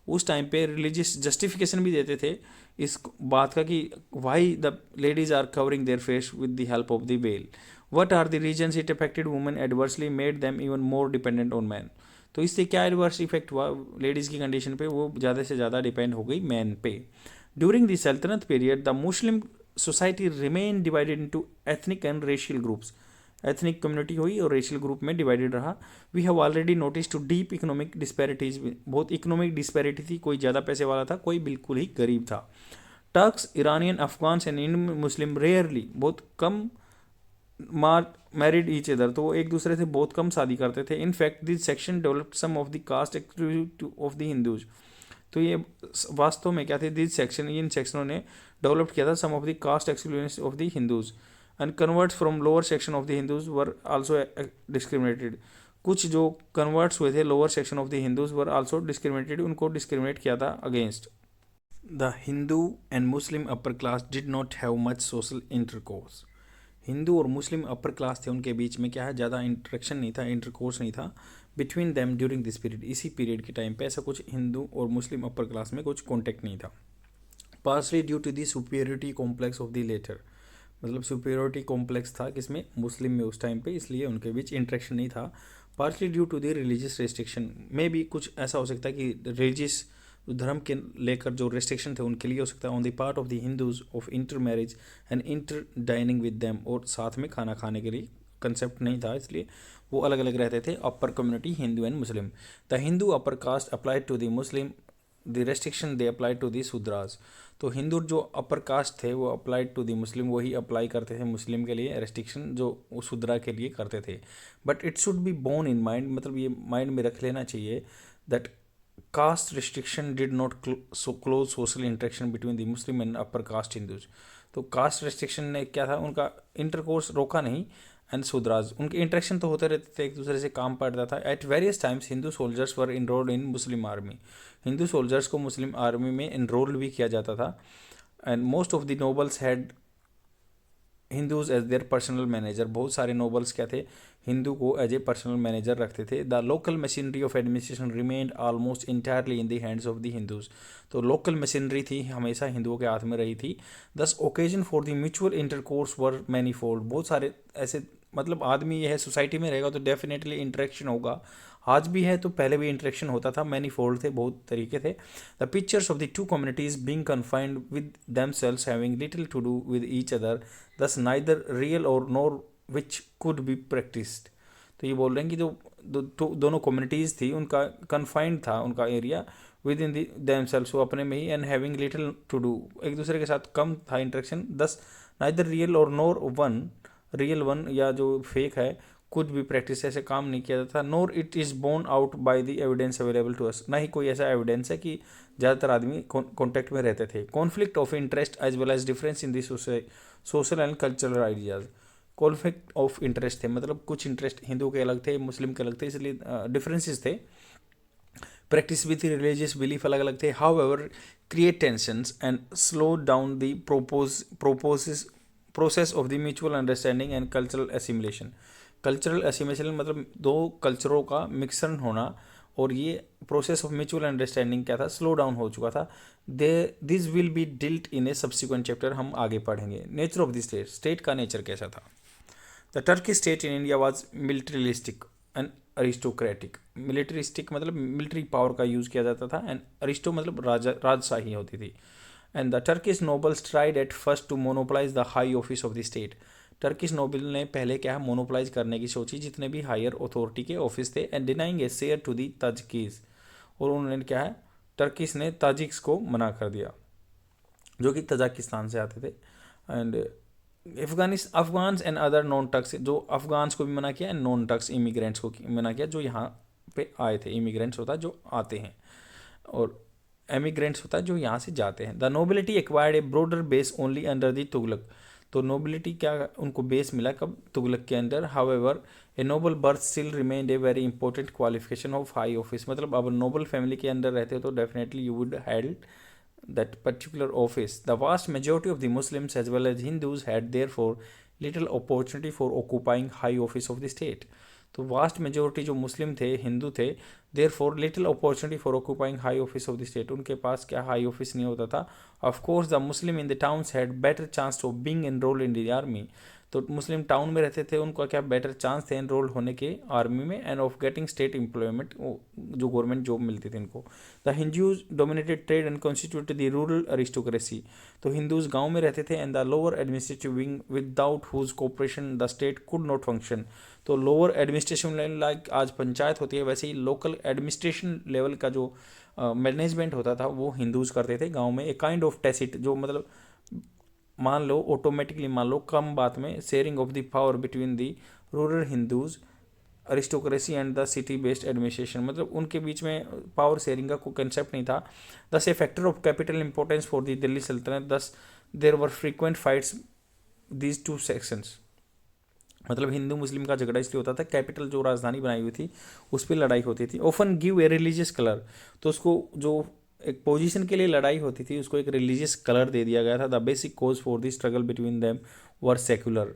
उस टाइम पे रिलीजियस जस्टिफिकेशन भी देते थे इस बात का कि why the ladies are covering their face with the help of the veil, what are the reasons it affected women adversely made them even more dependent on man. तो इससे क्या एडवर्स इफेक्ट हुआ लेडीज़ की कंडीशन पे, वो ज़्यादा से ज़्यादा डिपेंड हो गई मैन पे। During the Sultanate period the Muslim society remain divided into ethnic and racial groups. Ethnic community हुई और रेशियल ग्रुप में डिवाइडेड रहा। We have already notice to deep economic disparities, बहुत इकोनॉमिक डिस्पैरिटी थी, कोई ज़्यादा पैसे वाला था, कोई बिल्कुल ही गरीब था। Turks, Iranian, Afghans and Indian Muslim rarely, बहुत कम मैरिड ईच अदर, तो वो एक दूसरे से बहुत कम शादी करते थे। In fact this section developed some of the caste exclusive of the Hindus. तो ये वास्तव में क्या थे, दिस सेक्शन, इन सेक्शनों ने डेवलप किया था some of the caste exclusive of the Hindus and converts from lower section of the Hindus were also discriminated. कुछ जो कन्वर्ट्स हुए थे lower section of the Hindus were also discriminated, उनको डिस्क्रिमिनेट किया था against. The Hindu and Muslim upper class did not have much social intercourse. Hindu और मुस्लिम अपर क्लास थे, उनके बीच में क्या है, ज़्यादा इंटरेक्शन नहीं था, इंटरकोर्स नहीं था between them during this period. इसी पीरियड के टाइम पे ऐसा कुछ हिंदू और मुस्लिम अपर क्लास में कुछ कॉन्टेक्ट नहीं था। Partly due to the superiority complex of the latter, मतलब सुपीरियरिटी कॉम्प्लेक्स था किसमें, मुस्लिम में उस टाइम पे, इसलिए उनके बीच इंटरेक्शन नहीं था। Partly due to the religious restriction, में भी कुछ ऐसा हो सकता है कि रिलीजियस धर्म के लेकर जो रेस्ट्रिक्शन थे उनके लिए हो सकता है on the part of the Hindus of inter marriage and inter dining with them, और साथ में खाना खाने के लिए कंसेप्ट नहीं था, इसलिए वो अलग अलग रहते थे। Upper community Hindu and Muslim, the Hindu upper caste applied to the Muslim the restriction they apply to the Shudras. तो हिंदू जो अपर कास्ट थे वो अप्लाइड टू दी मुस्लिम, वही अप्लाई करते थे मुस्लिम के लिए रेस्ट्रिक्शन जो शूद्रा के लिए करते थे। But it should be borne in mind, मतलब ये माइंड में रख लेना चाहिए that caste restriction did not close social interaction between the Muslim and upper caste Hindus. तो कास्ट रिस्ट्रिक्शन ने क्या था, उनका इंटरकोर्स रोका नहीं। एंड शूद्राज, उनके इंटरेक्शन तो होते रहते थे, एक दूसरे से काम पड़ता था। At various times Hindu soldiers were enrolled in Muslim army, Hindu soldiers को मुस्लिम आर्मी में इनरोल भी किया जाता था। And most of the nobles had Hindus as their personal manager, बहुत सारे नोबल्स क्या थे, हिंदू को एज ए पर्सनल मैनेजर रखते थे। The local machinery of administration remained almost entirely in the hands of the Hindus, तो लोकल मशीनरी थी हमेशा हिंदुओं के हाथ में रही थी। दस occasion for the mutual intercourse were manifold, बहुत सारे ऐसे, मतलब आदमी यह है सोसाइटी में रहेगा तो डेफिनेटली इंटरेक्शन होगा, आज भी है तो पहले भी इंटरेक्शन होता था, मैनी फोल्ड थे, बहुत तरीके थे। The pictures of the two communities being confined with themselves having little to do with each other, thus neither real or nor which could be practised. तो ये बोल रहे हैं कि जो दोनों कम्युनिटीज़ थी उनका कन्फाइंड था उनका area within the themselves, वो अपने में ही, and having little to do, एक दूसरे के साथ कम था इंटरेक्शन। दस neither real or NOR one, real one या जो फेक है, कुछ भी प्रैक्टिस ऐसे काम नहीं किया जाता। Nor it is borne out by the evidence available to us, ना ही कोई ऐसा एविडेंस है कि ज़्यादातर आदमी कॉन्टैक्ट में रहते थे। Conflict of interest as well as difference in the social and cultural ideas, conflict of interest थे, मतलब कुछ इंटरेस्ट हिंदू के अलग थे, मुस्लिम के अलग थे, इसलिए डिफरेंसेस थे। प्रैक्टिस भी थी, रिलीजियस बिलीफ अलग अलग थे। How ever create tensions and slow down the process of the mutual understanding and cultural assimilation. Cultural assimilation मतलब दो कल्चरों का मिक्सन होना, और ये प्रोसेस ऑफ म्यूचुअल अंडरस्टैंडिंग क्या था, स्लो डाउन हो चुका था। They this will be dealt in a subsequent chapter, हम आगे पढ़ेंगे। Nature of the state, state का नेचर कैसा था। The Turkey state in India was militaristic and aristocratic. Militaristic मतलब मिलिट्री पावर का यूज़ किया जाता था, एंड अरिस्टो मतलब राजा राजशाही होती थी। And the Turkish nobles tried at first to monopolise the high office of the state. Turkish noble ने पहले क्या है, मोनोपलाइज करने की सोची जितने भी हायर अथॉरिटी के ऑफिस थे, and denying a share to the Tajiks. और उन्होंने क्या है, टर्किश ने ताजिक्स को मना कर दिया जो कि तजाकिस्तान से आते थे। And Afghans and other non Turks, जो अफगान्स को भी मना किया एंड नॉन टर्क्स इमिग्रेंट्स को मना किया जो यहाँ पे आए थे। इमिग्रेंट्स होता है जो आते हैं, और एमिग्रेंट्स होता है जो यहाँ से जाते हैं। The nobility acquired A broader base only under the Tughlaq. तो नोबिलिटी क्या, उनको बेस मिला कब, तुगलक के अंदर। However a noble birth still remained a very important qualification of high office. मतलब अब नोबल फैमिली के अंदर रहते हो तो definitely you would held that particular office. The vast majority of the Muslims as well as Hindus had therefore little opportunity for occupying high office of the state. तो वास्ट मेजोरिटी जो मुस्लिम थे, हिंदू थे, therefore little opportunity for occupying high office of the state. उनके पास क्या हाई ऑफिस नहीं होता था। Of course the Muslim in the towns had better chance of being enrolled in the army. तो मुस्लिम टाउन में रहते थे, उनका क्या बेटर चांस थे एनरोल होने के आर्मी में, and of getting state employment, जो गवर्नमेंट जॉब मिलती थी इनको। The Hindus dominated trade and constituted the rural aristocracy. तो हिंदूज गांव में रहते थे, and the lower administrative wing without whose cooperation the state could not function. तो लोअर एडमिनिस्ट्रेशन लेवल, लाइक आज पंचायत होती है वैसे ही लोकल एडमिनिस्ट्रेशन लेवल का जो मैनेजमेंट होता था वो हिंदूज करते थे गांव में। ए काइंड ऑफ टेसिट, जो मतलब मान लो ऑटोमेटिकली, मान लो कम बात में, sharing of the power between the rural Hindus aristocracy and the city based administration. मतलब उनके बीच में पावर शेयरिंग का कोई कंसेप्ट नहीं था। Thus a factor of capital importance for the Delhi Sultanate, thus there were frequent fights these two sections. मतलब हिंदू मुस्लिम का झगड़ा इसलिए होता था, कैपिटल जो राजधानी बनाई हुई थी उस पर लड़ाई होती थी। Often give a religious colour, तो उसको जो एक पोजीशन के लिए लड़ाई होती थी उसको एक रिलीजियस कलर दे दिया गया था। The basic cause for the struggle between them were secular,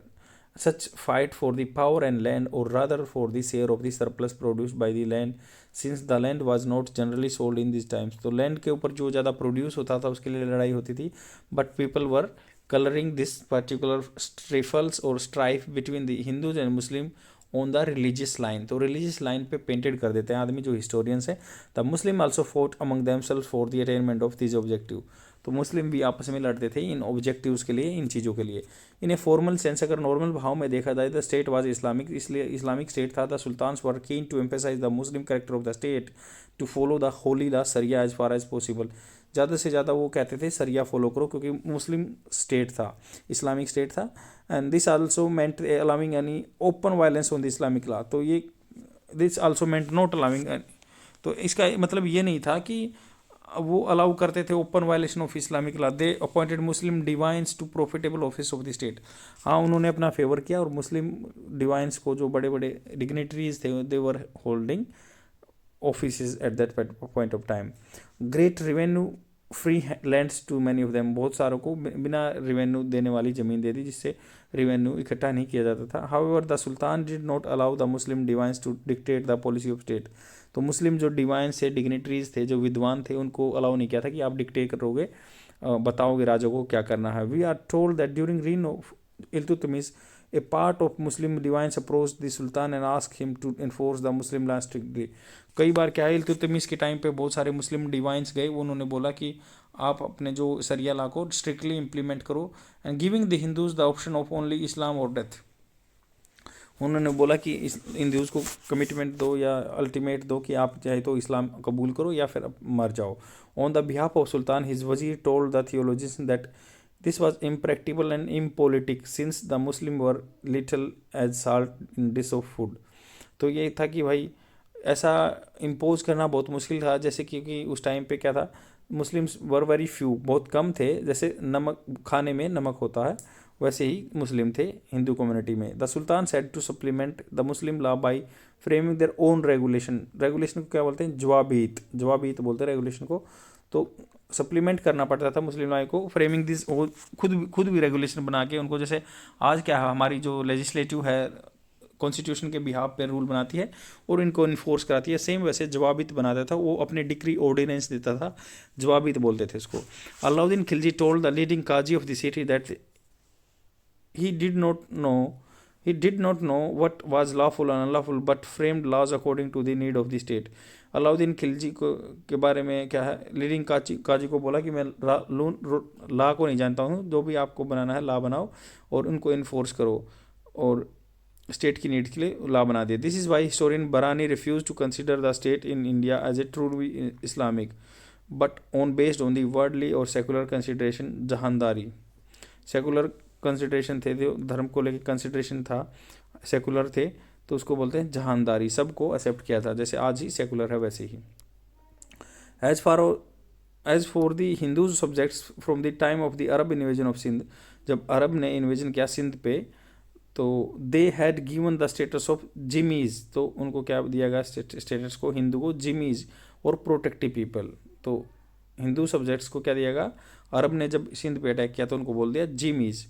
such fight for the power and land, or rather for the share of the surplus produced by the land, since the land was not generally sold in this times. तो लैंड के ऊपर जो ज़्यादा प्रोड्यूस होता था उसके लिए लड़ाई होती थी, but people were coloring this particular trifles or strife between the Hindus and Muslim on the religious line। तो religious line पे पेंटेड कर देते हैं आदमी जो हिस्टोरियंस है। The Muslim also fought among themselves for the attainment of these objective। तो मुस्लिम भी आपस में लड़ते थे इन ऑब्जेक्टिव्स के लिए, इन चीज़ों के लिए। इन ए फॉर्मल सेंस, अगर नॉर्मल भाव में देखा जाए, द स्टेट वाज इस्लामिक, इसलिए इस्लामिक स्टेट था। The sultans were keen to emphasise the Muslim character of the state to follow the holy the sharia as far as possible. ज़्यादा से ज़्यादा वो कहते थे सरिया फॉलो करो, क्योंकि मुस्लिम स्टेट था, इस्लामिक स्टेट था। And this also meant allowing any open violence on the Islamic law. तो ये this also meant not allowing, तो इसका मतलब ये नहीं था कि वो अलाउ करते थे open violation of Islamic law. They appointed Muslim divines to profitable office of the state. हाँ, उन्होंने अपना फेवर किया, और मुस्लिम डिवाइंस को, जो बड़े बड़े डिग्निटरीज थे, they were holding offices at that point of time। great revenue free lands to many of them, बहुत सारों को बिना रेवेन्यू देने वाली ज़मीन दे दी जिससे रेवेन्यू इकट्ठा नहीं किया जाता था। however the sultan did not allow the muslim divines to dictate the policy of state। तो मुस्लिम जो डिवाइंस थे, डिग्निटरीज थे, जो विद्वान थे, उनको अलाउ नहीं किया था कि आप डिक्टेट करोगे, बताओगे राजा को क्या करना है। We are told that during reign of Iltutmish a part of Muslim divines approached the Sultan and asked him to enforce the Muslim law strictly। कई बार क्या है, इल्तुतमिश के टाइम पे बहुत सारे मुस्लिम डिवाइंस गए, उन्होंने बोला कि आप अपने जो सरिया लॉ को स्ट्रिक्टली इम्प्लीमेंट करो, and giving the Hindus the option of only Islam और डेथ। उन्होंने बोला कि हिंदूज को कमिटमेंट दो या अल्टीमेट दो कि आप चाहे तो इस्लाम कबूल करो या फिर मर जाओ। On the behalf of sultan his wazir told the theologist that this was impractical and impolitic since the Muslim were little as salt in dish of food। तो ये था कि भाई ऐसा इम्पोज करना बहुत मुश्किल था, जैसे क्योंकि उस टाइम पे क्या था, मुस्लिम्स वर वेरी फ्यू, बहुत कम थे। जैसे नमक खाने में नमक होता है वैसे ही मुस्लिम थे हिंदू कम्युनिटी में। The sultan said to supplement the Muslim law by framing their own regulation. Regulation को क्या बोलते हैं, जवाबीत, जवाबीत बोलते हैं रेगुलेशन को। तो सप्लीमेंट करना पड़ता था मुस्लिम लॉ को, फ्रेमिंग दिस, खुद भी रेगुलेशन बना के उनको, जैसे आज क्या है हमारी जो लेजिस्लेटिव है कॉन्स्टिट्यूशन के बिहाफ पे रूल बनाती है और इनको इन्फोर्स कराती है। सेम वैसे जवाबित बनाता था, वो अपने डिक्री ऑर्डिनेंस देता था, जवाबित बोलते थे इसको। Alauddin Khilji told the leading qazi of the city that he did not know he did not know what was lawful and unlawful but framed laws according to the need of the state। Alauddin Khilji को के बारे में क्या है, लीडिंग काजी को बोला कि मैं ला को नहीं जानता हूँ, जो भी आपको बनाना है ला बनाओ और उनको इन्फोर्स करो, और स्टेट की नीड के लिए ला बना दिया। This is why historian Barani refuse to consider the state in India as a truly Islamic but on based on the worldly और secular consideration jahandari. Secular consideration थे, जो धर्म को लेकर कंसिडरेशन था, सेकुलर थे, तो उसको बोलते हैं जहानदारी, सबको एक्सेप्ट किया था, जैसे आज ही सेकुलर है वैसे ही। As for the Hindus subjects from the time of the Arab invasion of Sindh, जब अरब ने इन्वेजन किया सिंध पे, तो they had given the status of dhimmis, तो उनको क्या दिया गया स्टेटस को, हिंदू को जिमीज और प्रोटेक्टिव पीपल। तो हिंदू सब्जेक्ट्स को क्या दिया गया, अरब ने जब सिंध पे अटैक किया तो उनको बोल दिया जिमीज।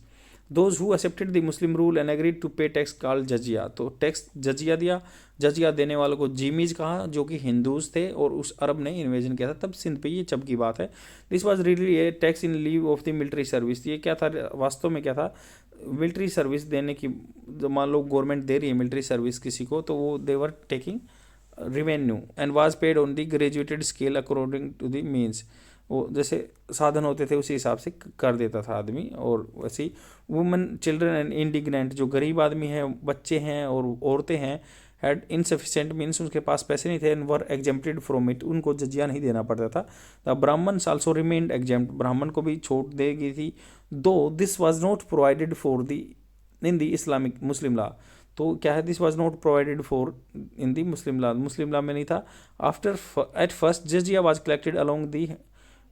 Those who accepted the Muslim rule and agreed to pay tax called jizya, तो टैक्स जजिया दिया, जजिया देने वालों को जिमीज कहा, जो कि हिंदूज थे और उस अरब ने इन्वेजन किया था तब सिंध पे, ये जब की बात है। This was really a tax in leave of the military service, ये क्या था वास्तव में, क्या था, मिलिट्री सर्विस देने की, जो मान लो गवर्नमेंट दे रही है मिलिट्री सर्विस किसी को, तो वो they were taking revenue and was paid on the graduated scale according to the means, वो जैसे साधन होते थे उसी हिसाब से कर देता था आदमी। और वैसे ही वुमेन चिल्ड्रन एंड इंडिग्नेंट, जो गरीब आदमी हैं, बच्चे हैं और औरतें हैं, हैड इनसफिशेंट मीन्स, उनके पास पैसे नहीं थे, and were exempted from it, उनको जजिया नहीं देना पड़ता था। The Brahmins also remained exempt, ब्राह्मण को भी छूट देगी थी, though this was not provided for the in the Islamic Muslim law, तो क्या है, this was not provided for in the Muslim law में नहीं था। आफ्टर एट फर्स्ट जजिया was collected along the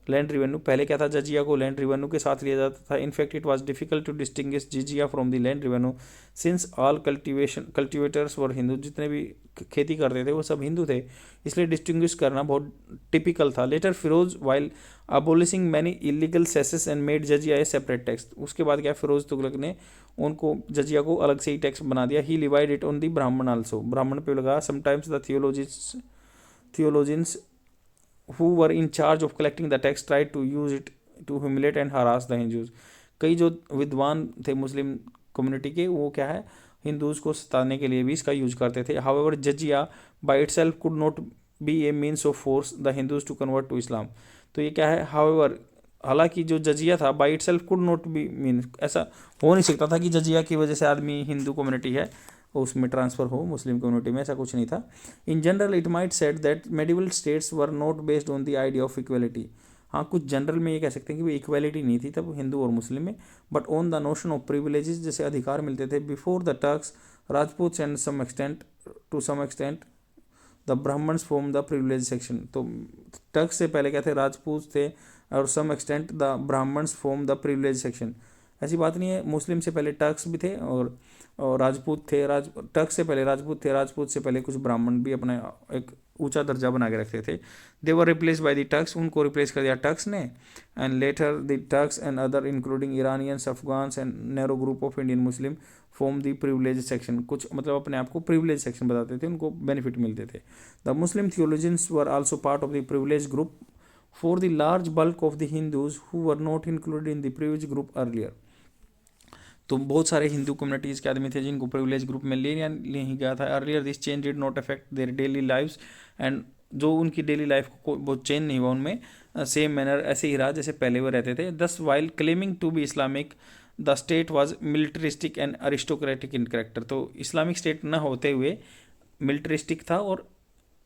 land revenue, पहले क्या था, जजिया को लैंड रिवेन्यू के साथ लिया जाता था। In fact it was difficult to distinguish जजिया from the land revenue since all cultivators were Hindu, जितने भी खेती करते थे वो सब हिंदू थे, इसलिए डिस्टिंग्विश करना बहुत टिपिकल था। Later Firoz while abolishing many illegal cesses and made जजिया ए सेपरेट टैक्स, उसके बाद क्या, फिरोज तुगलक ने उनको जजिया को अलग से ही टैक्स बना दिया। ही डिवाइड इट ऑन दी ब्राह्मण आल्सो, ब्राह्मण पे लगा। Sometimes the theologians who were in charge of collecting the tax tried to use it to humiliate and harass the Hindus, कई जो विद्वान थे मुस्लिम कम्युनिटी के, वो क्या है, हिंदूज को सताने के लिए भी इसका यूज करते थे। हाउएवर जजिया by itself could not be a means of force the Hindus to convert to Islam, तो ये क्या है, हाउएवर, हालांकि जो जजिया था by itself could not be mean, ऐसा हो नहीं सकता था कि जजिया की वजह से आदमी हिंदू कम्युनिटी है उसमें ट्रांसफ़र हो मुस्लिम कम्युनिटी में, ऐसा कुछ नहीं था। In general it might said that medieval states were not based on the idea of equality, हाँ कुछ जनरल में ये कह सकते हैं कि वो इक्वलिटी नहीं थी तब हिंदू और मुस्लिम में, but on the notion of privileges, जैसे अधिकार मिलते थे। Before the Turks Rajput and some extent the Brahmins form the privilege section, तो टर्क्स से पहले क्या थे, राजपूत थे, और some extent the Brahmins form the privilege section, ऐसी बात नहीं है, मुस्लिम से पहले टर्क्स भी थे और राजपूत थे, टर्क से पहले राजपूत थे, राजपूत से पहले कुछ ब्राह्मण भी अपना एक ऊंचा दर्जा बना के रखते थे। They were replace by the Turks, उनको रिप्लेस कर दिया टर्क्स ने, and later the Turks and other including Iranians, Afghans and narrow group of Indian Muslim form the privilege section, कुछ मतलब अपने आप को प्रिविलेज सेक्शन बताते थे, उनको बेनिफिट मिलते थे। The Muslim theologians were also part of the privilege group for the large bulk of the Hindus who were not included in the privilege group earlier, तो बहुत सारे हिंदू कम्युनिटीज़ के आदमी थे जिनको प्रिविलेज ग्रुप में ले ही गया था earlier. This change did not affect their daily lives, and जो उनकी डेली लाइफ को बहुत चेंज नहीं हुआ उनमें, सेम मैनर ऐसे ही रहा जैसे पहले वो रहते थे। Thus while claiming to be Islamic the state was militaristic and aristocratic in character, तो इस्लामिक स्टेट न होते हुए मिलिट्रिस्टिक था और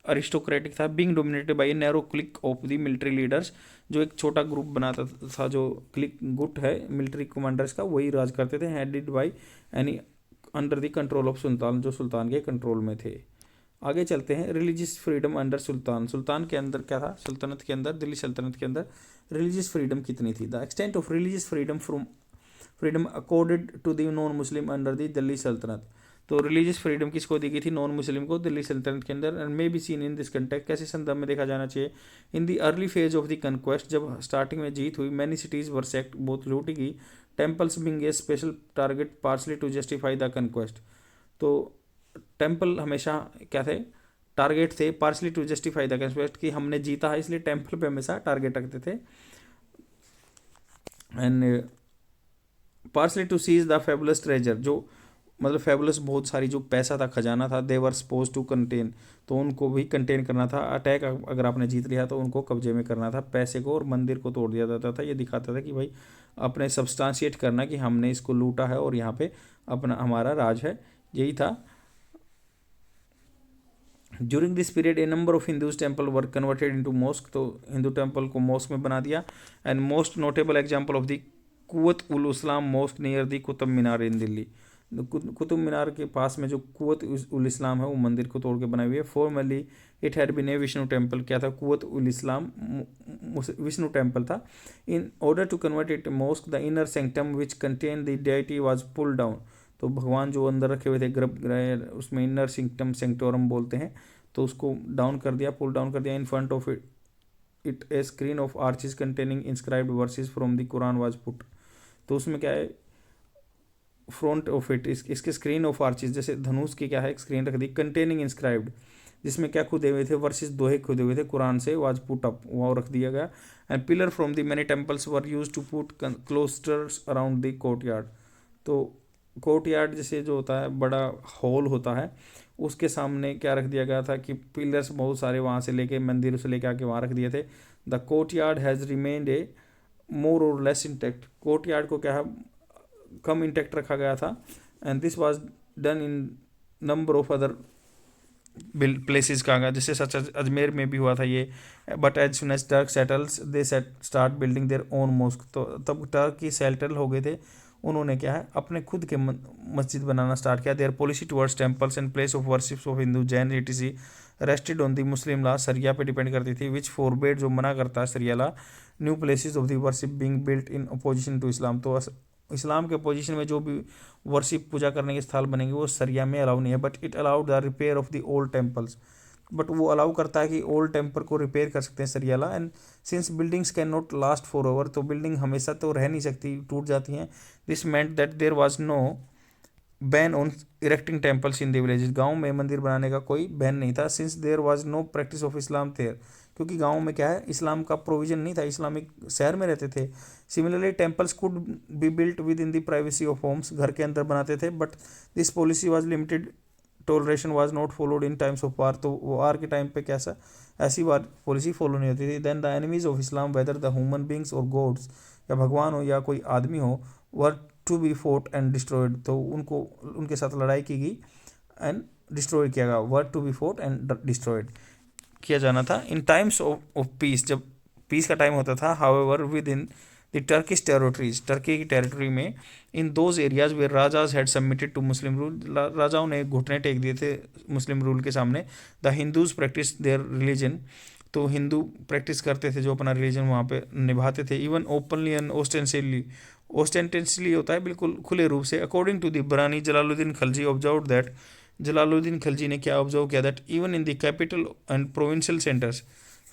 अरिस्टोक्रेटिक था। Being dominated by a narrow clique of the military leaders, जो एक छोटा ग्रुप बनाता था, जो क्लिक गुट है मिलिट्री कमांडर्स का, वही राज करते थे। Headed by any under the control of sultan, जो सुल्तान के कंट्रोल में थे। आगे चलते हैं, रिलीजियस फ्रीडम अंडर सुल्तान, सुल्तान के अंदर क्या था, सल्तनत के अंदर, दिल्ली सल्तनत के अंदर रिलीजियस फ्रीडम कितनी थी। The extent of religious freedom accorded to the non Muslim under the Delhi Sultanat, तो रिलीजियस फ्रीडम किसको दी गई थी, नॉन मुस्लिम को, दिल्ली सल्तनत के अंदर। And may be seen in this context, कैसे संदर्भ में देखा जाना चाहिए, in the early phase of the conquest, जब स्टार्टिंग में जीत हुई, मैनी सिटीज वर सेक्ट, बहुत लूटी गई। Temples being a special target partly to justify the conquest, तो टेम्पल हमेशा क्या थे, टारगेट थे, partly to justify the conquest कि हमने जीता है इसलिए टेम्पल पे हमेशा टारगेट रखते थे, and partly to seize the fabulous treasure, जो मतलब फेबुलस बहुत सारी जो पैसा था, खजाना था, दे वर सपोज टू कंटेन, तो उनको भी कंटेन करना था। अटैक अगर आपने जीत लिया तो उनको कब्जे में करना था पैसे को, और मंदिर को तोड़ दिया जाता था। ये दिखाता था कि भाई अपने सब्सटेंशिएट करना कि हमने इसको लूटा है और यहाँ पे अपना हमारा राज है, यही था। During this period a number of Hindus temple were converted into mosque, तो हिंदू टेम्पल को मॉस्क में बना दिया। And most notable example of the Quwwat ul Islam mosque near the Qutub Minar in Delhi, Qutub Minar के पास में जो कुवत उल इस्लाम है वो मंदिर को तोड़ के बनाई हुई है। Formerly it had been a Vishnu temple, क्या था, कुवत उल इस्लाम विष्णु टेम्पल था। In order to convert it mosque the inner sanctum which contain the deity was pull down, तो भगवान जो अंदर रखे हुए थे गर्भ उसमें इनर सेंक्टम सेंक्टोरम बोलते हैं, तो उसको डाउन कर दिया, पुल डाउन कर दिया। In front of it A screen of arches containing inscribed versus from the Quran was put, तो उसमें क्या है, फ्रंट ऑफ इट इसके स्क्रीन ऑफ आर्चेस, जैसे धनुष की क्या है, एक स्क्रीन रख दी, कंटेनिंग इंस्क्राइब्ड, जिसमें क्या खुदे हुए थे, वर्सेस दोहे खुदे हुए थे कुरान से, वाज पुट अप, वो रख दिया गया। And pillar from the many temples were use to put cloisters around the courtyard, तो कोर्टयार्ड जैसे जो होता है बड़ा हॉल होता है, उसके सामने क्या रख दिया गया था कि पिलर्स बहुत सारे वहाँ से लेके मंदिर से लेके आके वहाँ रख दिए थे। The courtyard has remained A more or less intact, courtyard को क्या है कम इंटैक्ट रखा गया था। And this was done in number of other places का, जैसे सच अजमेर में भी हुआ था ये। But as soon as Turk settles they start building their own mosque, तो तब टर्क की सेटल हो गए थे, उन्होंने क्या है अपने खुद के मस्जिद बनाना स्टार्ट किया। Their policy towards temples and place of worships of Hindu Jain etc. rested on the Muslim law, सरिया पे डिपेंड करती थी, विच फॉरबेड, जो मना करता है सरिया law, new places of the worship being built in opposition to Islam, तो इस्लाम के पोजीशन में जो भी वर्शिप पूजा करने के स्थल बनेंगे वो सरिया में अलाउ नहीं है। But it allowed the repair of the old temples, but वो अलाउ करता है कि ओल्ड टेम्पल को रिपेयर कर सकते हैं सरियाला। And since buildings can not last forever, तो बिल्डिंग हमेशा तो रह नहीं सकती, टूट जाती हैं। This meant that there was no ban on erecting temples in the villages, गाँव में मंदिर बनाने का कोई बैन नहीं था। Since there was no practice of Islam there, क्योंकि गाँव में क्या है इस्लाम का प्रोविजन नहीं था, इस्लामिक शहर में रहते थे। Similarly temples could be built within the privacy of homes, घर के अंदर बनाते थे, but this policy was limited, toleration was not followed in times of war, तो वार के टाइम पे कैसा ऐसी वार पॉलिसी फॉलो नहीं होती थी। Then the enemies of Islam whether the human beings और गॉड्स, या भगवान हो या कोई आदमी हो, were to be fought and destroyed, तो उनको उनके साथ लड़ाई की गई एंड डिस्ट्रॉय किया गया, were to be fought and destroyed किया जाना था। इन टाइम्स ऑफ पीस, जब पीस का टाइम होता था, however within the Turkish territories, Turkey की टेरिटरी में, in those areas where rajas had submitted to Muslim rule, राजाओं ने घुटने टेक दिए थे मुस्लिम रूल के सामने। The Hindus practice their religion, तो हिंदू प्रैक्टिस करते थे जो अपना रिलीजन वहाँ पे निभाते थे। इवन ओपनली एंड ओस्टेंसिवली, ओस्टेंटेंसली होता है बिल्कुल खुले रूप से। अकॉर्डिंग टू द बरानी, जलालुद्दीन खलजी ऑब्जर्व दैट, जलालुद्दीन खलजी ने क्या ऑब्जर्व किया, that even in the capital and provincial centres,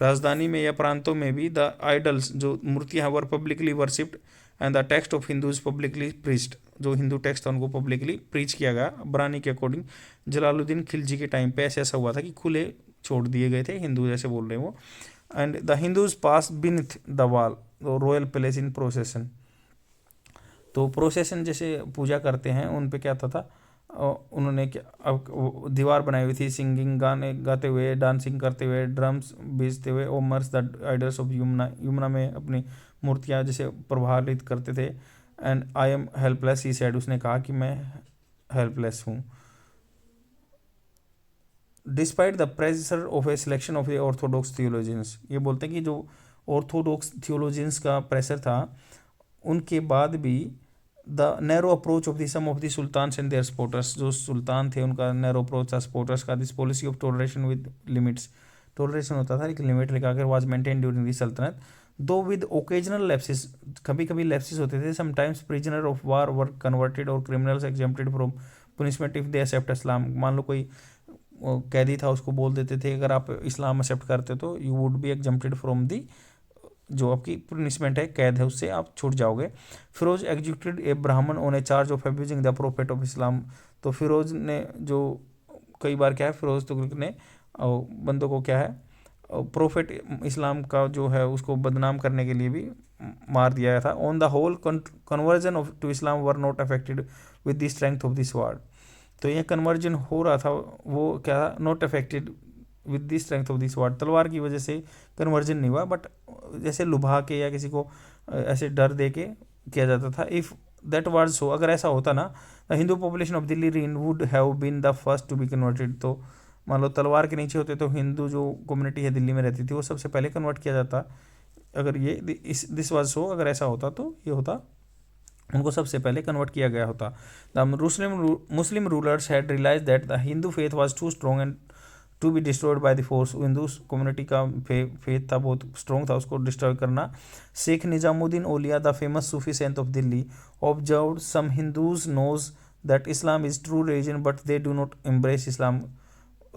राजधानी में या प्रांतों में भी, द आइडल्स, जो मूर्तियाँ were publicly worshipped and the text of Hindus publicly preached, जो हिंदू टेक्स्ट था उनको पब्लिकली प्रीच किया गया। बरानी के अकॉर्डिंग जलालुद्दीन खिलजी के टाइम पे ऐसा हुआ था कि खुले छोड़ दिए गए थे, हिंदू जैसे बोल रहे हैं वो। And the Hindus pass beneath the wall, royal palace in procession, तो प्रोसेशन जैसे पूजा करते हैं उन पे क्या होता था, उन्होंने क्या अब दीवार बनाई हुई थी, सिंगिंग, गाने गाते हुए, डांसिंग करते हुए, ड्रम्स बेचते हुए, immerse the idols of Yamuna, Yamuna में अपनी मूर्तियाँ जैसे प्रभावित करते थे। And I am helpless, he said, उसने कहा कि मैं हेल्पलेस हूँ। Despite the pressure of a selection of the orthodox theologians, ये बोलते हैं कि जो ऑर्थोडॉक्स थियोलॉजियंस का प्रेशर था, उनके बाद भी the narrow approach of the some of the sultans and their supporters, जो सुल्तान थे उनका नैरो अप्रोच था सपोर्टर्स का। This policy of toleration with limits, toleration होता था एक लिमिट लगाकर, वाज मेंटेन ड्यूरिंग द सल्तनत, दो विद ओकेजनल लैप्सेस, कभी कभी लैप्सेस होते थे। Sometimes prisoner of war were converted और criminals exempted from punishment if they accept Islam, मान लो कोई कैदी था उसको बोल देते थे अगर आप इस्लाम एक्सेप्ट करते तो you would be exempted from the, जो आपकी पनिशमेंट है, कैद है, उससे आप छूट जाओगे। Firoz executed a Brahmin on a charge of abusing the prophet of Islam, तो फिरोज ने जो कई बार क्या है फिरोज तुगलक ने बंदों को क्या है प्रोफेट इस्लाम का जो है उसको बदनाम करने के लिए भी मार दिया गया था। On the whole conversion of to Islam were not affected with the strength of the sword. तो ये कन्वर्जन हो रहा था वो क्या not affected with the strength of the sword, तलवार की वजह से कन्वर्जन नहीं हुआ, बट जैसे लुभा के या किसी को ऐसे डर दे के किया जाता था। इफ़ दैट वाज सो, अगर ऐसा होता ना, the Hindu population of Delhi reign would have been the first to be converted. तो मान लो तलवार के नीचे होते तो हिंदू जो कम्युनिटी है दिल्ली में रहती थी वो सबसे पहले कन्वर्ट किया जाता। अगर ये दिस वाज सो, अगर ऐसा होता तो ये होता, उनको सबसे पहले कन्वर्ट किया गया होता। The Muslim rulers had realise that the Hindu faith was too strong and to be destroyed by the force. Hindu community का फेथ था, बहुत स्ट्रॉन्ग था, उसको डिस्ट्रॉय करना। Sheikh Nizamuddin Auliya, the famous Sufi saint of Delhi, observed some Hindus knows that Islam is true religion but they do not embrace Islam.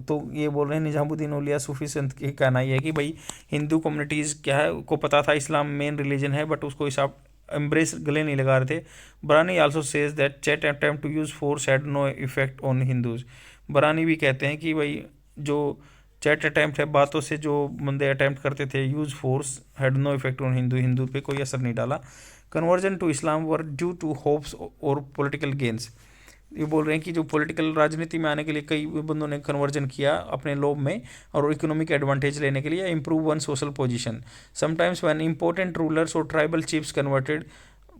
तो ये बोल रहे हैं निजामुद्दीन ओलिया सूफी संत के कहना ये है कि भाई हिंदू कम्युनिटीज़ क्या है को पता था इस्लाम मेन रिलीजन है, बट उसको हिसाब एम्ब्रेस गले नहीं लगा रहे थे। Barani also says that that attempt to use force had no effect on Hindus. Barani भी कहते हैं कि भाई जो चैट अटैम्प्ट है, बातों से जो बंदे अटैम्प्ट करते थे use force, had no effect on Hindu पे कोई असर नहीं डाला। Conversion to Islam were due to hopes और पॉलिटिकल गेंस। ये बोल रहे हैं कि जो पॉलिटिकल राजनीति में आने के लिए कई बंदों ने कन्वर्जन किया अपने लोभ में और इकोनॉमिक एडवांटेज लेने के लिए, improve one social position. Sometimes when important rulers और ट्राइबल चीफ्स कन्वर्टेड,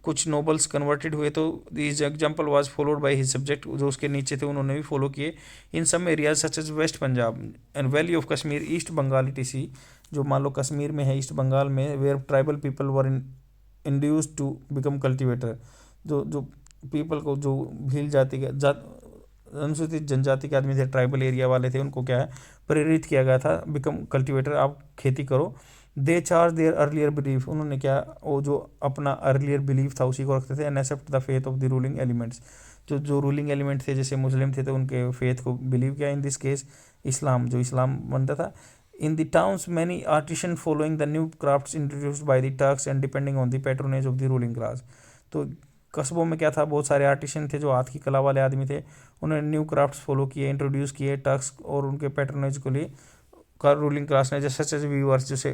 कुछ नोबल्स कन्वर्टेड हुए तो this example was followed by his subject, जो उसके नीचे थे उन्होंने भी फॉलो किए। In some areas such as west Punjab and valley of Kashmir, east Bengal ETC, जो मान लो कश्मीर में है ईस्ट बंगाल में, where tribal people were induced to become cultivator. जो पीपल को जो भील जाति के अनुसूचित जनजाति के आदमी थे, ट्राइबल एरिया वाले थे, उनको क्या है प्रेरित किया गया था बिकम कल्टिवेटर, आप खेती करो। They charge their earlier belief, उन्होंने क्या वो जो अपना अर्लियर बिलीफ था उसी को रखते थे। And accept the faith of the ruling elements, जो रूलिंग एलिमेंट थे जैसे मुस्लिम थे तो उनके फेथ को बिलीव किया। इन दिस केस इस्लाम, जो इस्लाम बनता था। इन the towns many artisan following the new crafts introduced by the Turks and depending on the patronage of the ruling class. तो कस्बों में क्या था, बहुत सारे आर्टिशन थे जो हाथ की कला वाले आदमी थे, उन्होंने न्यू क्राफ्ट्स फॉलो किए, इंट्रोड्यूस किए टर्क्स और उनके पैट्रोनेज को लिए कर रूलिंग क्लास ने, जैसे सच एज वीवर्स, जैसे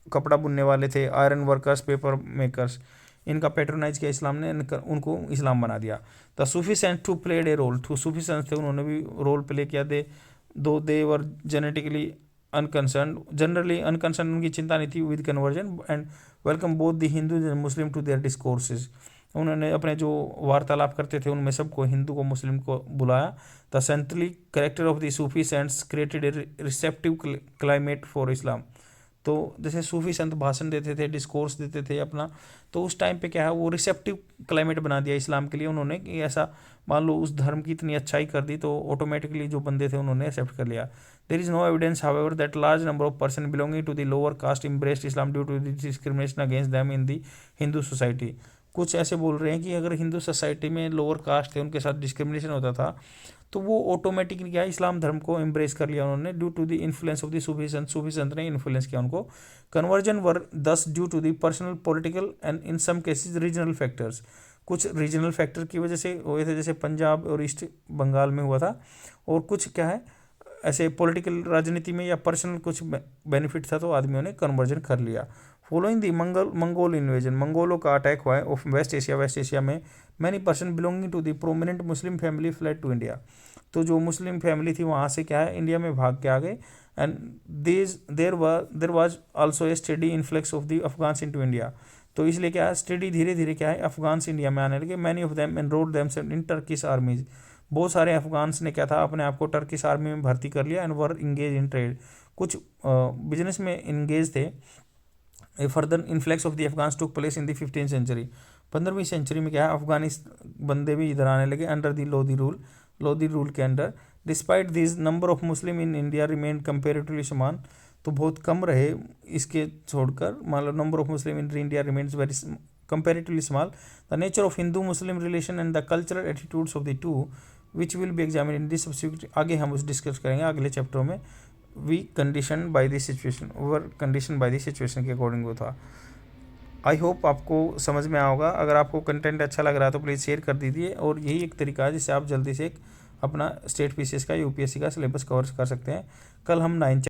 कपड़ा बुनने वाले थे, आयरन वर्कर्स, पेपर मेकर्स, इनका पैट्रोनाइज किया इस्लाम ने, उनको इस्लाम बना दिया। The Sufi saint too played a role, टू सूफी सेंट थे उन्होंने भी रोल प्ले किया। They were genetically unconcern, generally unconcern, उनकी चिंता नहीं थी with conversion, and welcome both the Hindu and Muslim to their discourses. उन्होंने अपने जो वार्तालाप करते थे उनमें सबको, हिंदू को मुस्लिम को बुलाया। The centrally character of the Sufi cents created a receptive climate for इस्लाम। तो जैसे सूफी संत भाषण देते थे, डिस्कोर्स देते थे अपना, तो उस टाइम पे क्या है वो रिसेप्टिव क्लाइमेट बना दिया इस्लाम के लिए उन्होंने, कि ऐसा मान लो उस धर्म की इतनी अच्छाई कर दी तो ऑटोमेटिकली जो बंदे थे उन्होंने एक्सेप्ट कर लिया। There is no evidence however that large number of person belonging to the lower caste embraced Islam due to the discrimination against them in the Hindu society. कुछ ऐसे बोल रहे हैं कि अगर हिंदू सोसाइटी में लोअर कास्ट थे उनके साथ डिस्क्रिमिनेशन होता था तो वो ऑटोमेटिकली क्या इस्लाम धर्म को एम्ब्रेस कर लिया उन्होंने, due to the influence of the Sufi sant ने इन्फ्लुएंस किया उनको। Conversion were thus due to the personal political and in some cases regional factors, कुछ रीजनल फैक्टर की वजह से हुए थे, जैसे पंजाब और ईस्ट बंगाल में हुआ था, और कुछ क्या है ऐसे पॉलिटिकल राजनीति में या पर्सनल कुछ बेनिफिट था तो आदमियों ने कन्वर्जन कर लिया। फॉलोइंग दी मंगोल इन्वेजन, मंगोलों का अटैक हुआ है ऑफ वेस्ट एशिया में, many person belonging to the prominent Muslim family fled to India. तो जो मुस्लिम फैमिली थी वहाँ से क्या है इंडिया में भाग के आ गए। And there was also a steady influx of the Afghans into India. तो इसलिए क्या है स्टडी धीरे धीरे क्या है अफगान्स इंडिया में आने लगे। Many of them enrolled themselves in Turkish आर्मीज, बहुत सारे अफगान्स ने क्या था अपने आप को टर्किश आर्मी में भर्ती कर लिया। And were engage in trade, कुछ बिजनेस में इंगेज थे। A further influx of the Afghans took place in the 15वीं सेंचुरी, 15वीं सेंचुरी में क्या है अफगानिस बंदे भी इधर आने लगे अंडर द लोधी रूल के under. Despite this number of Muslim in India remain comparatively समान, तो बहुत कम रहे इसके छोड़कर, मान लो number of Muslim in India remains very comparatively small. The nature of Hindu Muslim relation and the cultural attitudes of the two which will be examine in this subsequent, आगे हम उस डिस्कस करेंगे अगले चैप्टर में। We condition by the situation, over condition by the situation के अकॉर्डिंग वो था। आई होप आपको समझ में आएगा। अगर आपको कंटेंट अच्छा लग रहा है तो प्लीज़ शेयर कर दीजिए, और यही एक तरीका है जिससे आप जल्दी से एक अपना स्टेट पीसीएस का यूपीएससी का सिलेबस कवर कर सकते हैं। कल हम 9